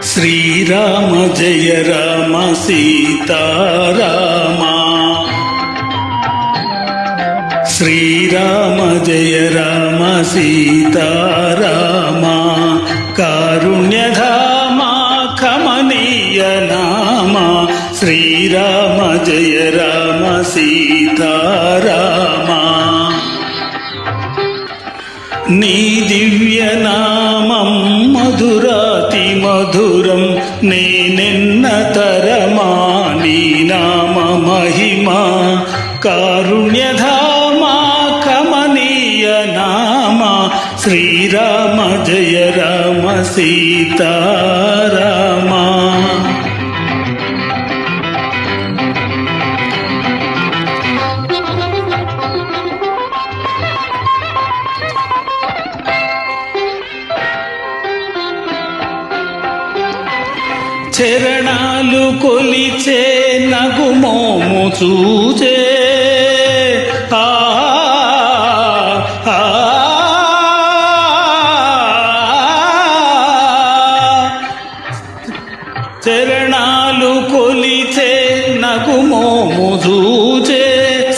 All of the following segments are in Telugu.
శ్రీరామ జయ రామ సీతారామ, శ్రీరామ జయ రామ సీతారామ, కారుణ్యధామ కమనీయ నామ, శ్రీరామ జయ రామ సీతారామ. నీ దివ్యనామం మధురాతి మధురం, నేనెన్న తరమా నీ నామ మహిమా, కారుణ్యధామా కమనీయ నామ, శ్రీరామ జయ రామ సీతారామ. చరణాలు కొలిచే నగుమోము చూచే, చరణాలు కొలిచే నగుమోము చూచే,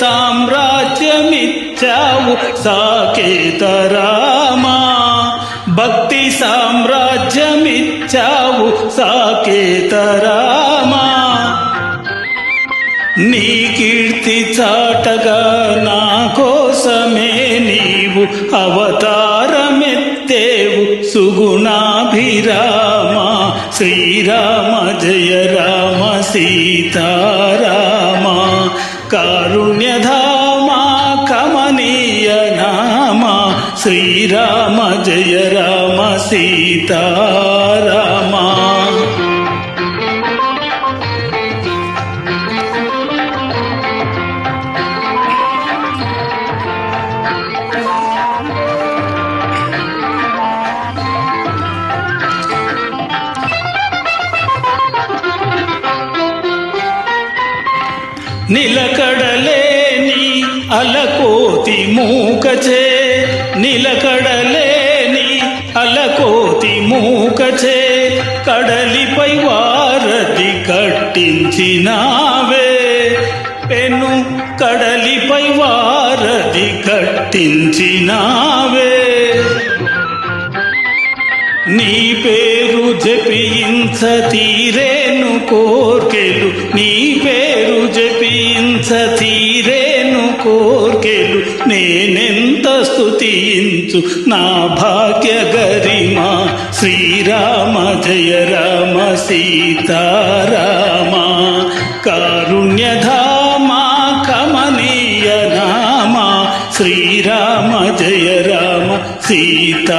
సామ్రాజ్యమిచ్చావు సాకేతరామా, భక్తి సామ్రాజ్యమిచ్చావు సాకేతరామా. నీ కీర్తి చాటగా నా కోసమే నీవు అవతారమెత్తేవు సుగుణాభిరామ, శ్రీరామ జయ రామ సీతారామ, కారుణ్యధామ కమనీయ నామ, శ్రీరామ జయ రామ సీతారామ. నిలకడలేని అలకోతి మూకచే, నిలకడలేని అలకోతి మూకచే, కడలిపై వారధి కట్టించినావే, పెను కడలిపై వారధి కట్టించినావే. నీ పేరు జపించ తీరేను కోర్కెలు, నీ పేరు జపించ తీరేను కోర్కెలు, నేనెంత స్తుతించు నా భాగ్య గరిమా, శ్రీరామ జయ రామ సీతారామ, కారుణ్యధామ కమనీయ నామ, శ్రీరామ జయ రామ సీతారామ.